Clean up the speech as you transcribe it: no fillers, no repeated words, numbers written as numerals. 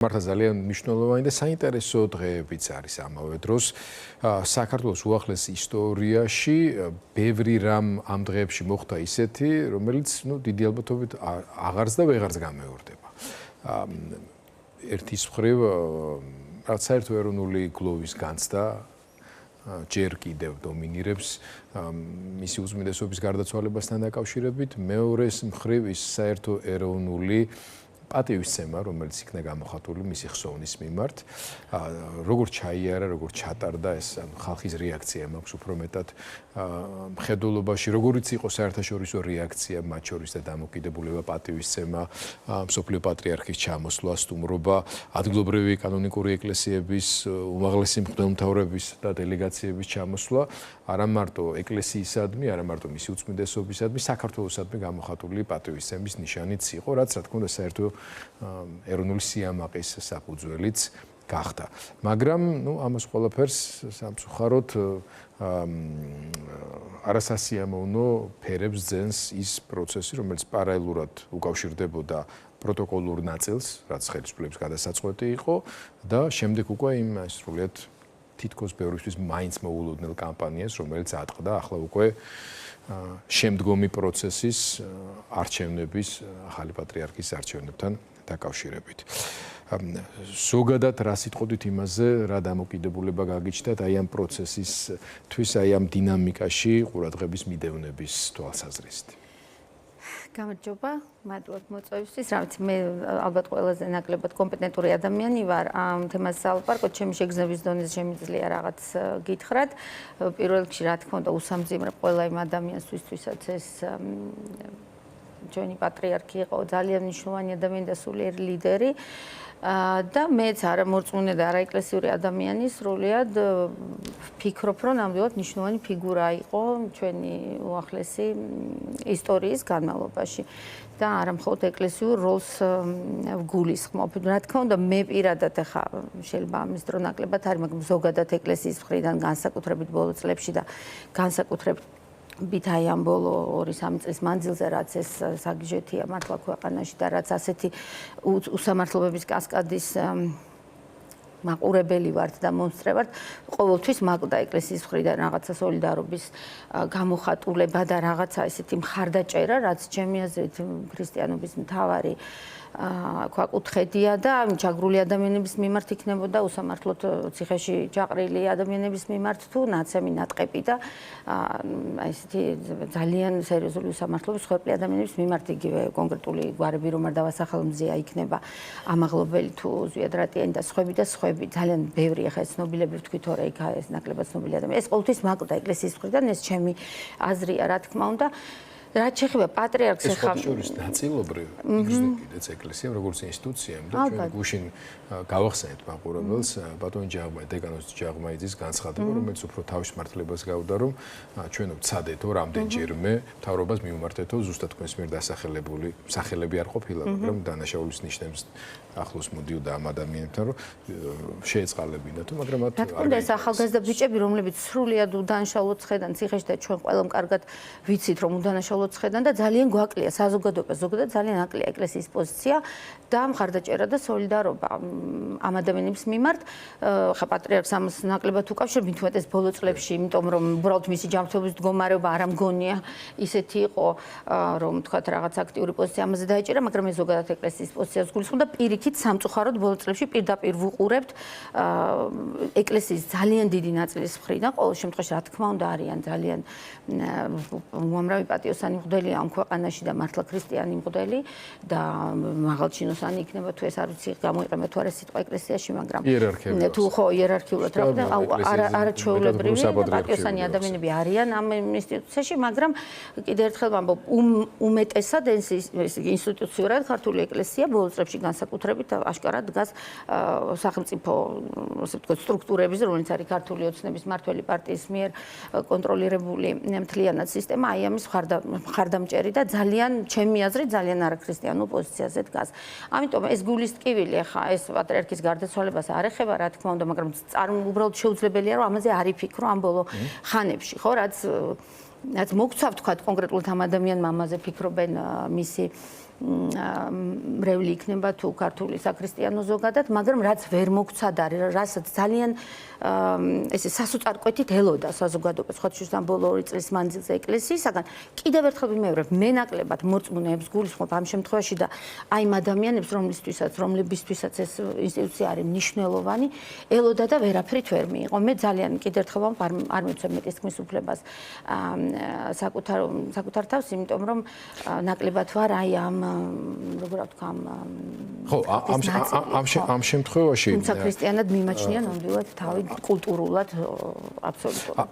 მართლა ძალიან მნიშვნელოვანი და საინტერესო დღეებიც არის ამავე დროს. საქართველოს უახლეს ისტორიაში ბევრი რამ ამ დღეებში მოხდა ისეთი, რომელიც დიდი ალბათობით აღარც და ვეღარც გამეორდება. ერთის მხრივ რაც საერთო ეროვნული გლოვის განცდა ჯერ კიდევ დომინირებს მისი უზმიდესობის გარდაცვალებასთან დაკავშირებით, მეორეს მხრივ ის საერთო ეროვნული პატივისცემა, რომელიც იქნა გამოხატული მისი ხსოვნის მიმართ, როგორც ჩაიარა, როგორც ჩატარდა ეს ხალხის რეაქცია მაქვს უფრო მეტად მხედველობაში, როგორიც იყო საერთაშორისო რეაქცია მათ შორის და დამოკიდებულება პატივისცემა, მსოფლიო პატრიარქის ჩამოსვლა, სტუმრობა, ადგილობრივი კანონიკური ეკლესიების უმაღლესი მღვდელმთავრების და დელეგაციების ჩამოსვლა, არა მარტო ეკლესიისადმი, არა მარტო მისი უწმიდესობისადმი, საქართველოსადმი გამოხატული პატივისცემის ნიშანიც იყო, რაც რა თქმა უნდა საერთო ეროვნული სიამაყის საფუძველიც გახდა. მაგრამ, ამას ყველაფერს სამწუხაროდ არასასიამოვნო ფერებს ძენს ის პროცესი, რომელიც პარალელურად უკავშირდებოდა პროტოკოლურ ნაწილს, რაც ხელისუფლების გადასაწყვეტი იყო და შემდეგ უკვე იმ სრულიად თითქოს ბევრისთვის მაინც მოულოდნელ კამპანიას, რომელიც ატყდა ახლა უკვე შემდგომი პროცესის არჩევნების, ახალი პატრიარქის არჩევნებთან დაკავშირებით. ზოგადად რა სიტყვით იმაზე, რა დამოკიდებულება გაგიჩნდათ აი ამ პროცესისთვის, აი ამ დინამიკაში ყურადღების მიდევნების თვალსაზრისით. გამარჯობა, მადლობთ მოწვევისთვის. რაც მე ალბათ ყველაზე ნაკლებად კომპეტენტური ადამიანი ვარ ამ თემაზე სალაპარაკოთ, ჩემი შეგრძნების დონეზე შემიძლია რაღაც გითხრათ. პირველ რიგში, რა თქმა უნდა, უსამძიმრებ ყველა იმ ადამიანს, ვისთვისაც ეს ჩვენი პატრიარქი იყო ძალიან მნიშვნელოვანი ადამიანი და სულიერი ლიდერი. და მეც არა მორწმუნე და არა ეკლესიური ადამიანი სრულიად ვფიქრობ, რომ ნამდვილად მნიშვნელოვანი ფიგურა იყო ჩვენი უახლესი ისტორიის განმავლობაში და არა მხოლოდ ეკლესიურ როლს ვგულისხმობ. რა თქმა უნდა, მე პირადად ახლა შეიძლება ამის დრო ნაკლებად არის, მაგრამ ზოგადად ეკლესიის მხრიდან განსაკუთრებით ბოლო წლებში და განსაკუთრებით აი ამ ბოლო 2-3 წლის მანძილზე რაც ეს საგიჟეთია მართლა ქვეყანაში და რაც ასეთი უსამართლობების კასკადის მაყურებელი ვართ და მონსტრე ვართ, ყოველთვის მაკლდა ეკლესიის მხრიდან რაღაცა სოლიდარობის გამოხატულება და რაღაცა ესეთი მხარდაჭერა, რაც ჩემი აზრით ქრისტიანობის მთავარი ქვაკუთხედია და ჩაგრული ადამიანების მიმართ იქნებოდა უსამართლოდ ციხეში ჩაყრილი ადამიანების მიმართ თუ ნაცემი ნატყეპი და აი ესეთი ძალიან სერიოზული უსამართლობის ხვეპლი ადამიანების მიმართ იგივე კონკრეტული გვარები რომ არ დავასახელ მზეა იქნება ამაღლობელი თუ ზვიადრატიანი და სხვები ძალიან ბევრი ახლა ცნობილები ვთქვით თორე იქ ეს ნაკლებად ცნობილი ადამიანები ეს ყოველთვის მაკლდა ეკლესიის მხრიდან ეს ჩემი აზრია რა თქმა უნდა რაც შეეხება პატრიარქს ახლა ეს შორის ნაწილობრივ იგრძნო კიდეც ეკლესიამ როგორც ინსტიტუციამ და ჩვენ გუშინ გავახსენეთ მაყურებელს ბატონი დეკანოს ჯაღმაიძის განცხადება რომელიც უფრო თავისმართლებას გავდა რომ ჩვენ ვცადეთო რამდენჯერმე მთავრობას მიუმართეთო ზუსტად თქვენს მიერ დასახელებული სახელები არ ყოფილა მაგრამ დანაშაულის ნიშნებს ახლოს მოდიოდა ამ ადამიანებთან რომ შეეწყალებინათ მაგრამ მათ რა თქმა უნდა ეს ახალგაზრდა ბიჭები რომლებიც სრულიად უდანაშაულო ცხედან ციხეში და ჩვენ ყველამ კარგად ვიცით რომ უდანაშაულო ცხედან და ძალიან გვაკლია საზოგადოება ზოგადად ძალიან აკლია ეკლესიის პოზიცია და მხარდაჭერა და სოლიდარობა ამ ადამიანების მიმართ ხა პატრიარქს ამას ნაკლებად უკავშირებ მithumetes ბოლო წლებში იმიტომ რომ უბრალოდ მისი ჯანმრთელობის მდგომარეობა არ ამგონია ისეთი იყო რომ თქვათ რაღაც აქტიური პოზიცია ამაზე დაეჭერა მაგრამ ეს ზოგადად ეკლესიის პოზიციას გულისხმობდა პირიქით სამწუხაროდ ბოლო წლებში პირდაპირ ვუყურებთ ეკლესიის ძალიან დიდი ნაწილის მხრიდან ყოველ შემთხვევაში რა თქმა უნდა არიან ძალიან უამრავი პატიოსანი მღვდელი ამ ქვეყანაში და მართლა ქრისტიანი მღვდელი და მაღალჩინოსანი იქნება თუ ეს არ ვიცი გამოიყენება თუ არა სიტყვა ეკლესიაში მაგრამ თუ ხო იერარქიულად რა ხდება არაჩვეულებრივი პატიოსანი ადამიანები არიან ამ ინსტიტუციაში მაგრამ კიდევ ერთხელ ვამბობ უმეტესად ინსტიტუციურად ქართული ეკლესია ბოლო წლებში განსაკუთრებით აშკარად დგას სახელმწიფო ასე ვთქვათ სტრუქტურების რომელიც არის ქართული ოცნების მმართველი პარტიის მიერ კონტროლირებული მთლიანად სისტემა აი ამის მხარდამჭერი და ძალიან ჩემი აზრით ძალიან არაქრისტიანულ პოზიციაზე დგას. ამიტომ ეს გულის ტკივილი ახლა ეს პატრიარქის გარდაცვალებას არ ეხება რა თქმა უნდა, მაგრამ უბრალოდ შეუძლებელია რომ ამაზე არ იფიქრო ამ ბოლო ხანებში, ხო, რაც მოგცავ თქვა კონკრეტულად ამ ადამიანმა ამაზე ფიქრობენ მისი მრევლი იქნება თუ ქართული საქრისტიანო ზოგადად, მაგრამ რაც ვერ მოგცადა, რასაც ძალიან ესე სასოწარკვეთით ელოდა საზოგადოება, სხვა შორისთან ბოლო 2 წლის მანძილზე ეკლესიისაგან, კიდევ ერთხელ ვიმეორებ, მე ნაკლებად მორწმუნეებს გულისხმობ ამ შემთხვევაში და აი იმ ადამიანებს, რომლებისთვისაც ეს ინსტიტუცია არის მნიშვნელოვანი, ელოდა და ვერაფრით ვერ მიიღო. მე ძალიან კიდევ ერთხელ არ მივცემ მეტის თქმის უფლებას საკუთარ თავს, იმიტომ რომ ნაკლებად ვარ აი ამ როგორ ვთქვა ამ შემთხვევაში თუმცა ქრისტიანად მიმაჩნია ნამდვილად თავი კულტურულად აბსოლუტურად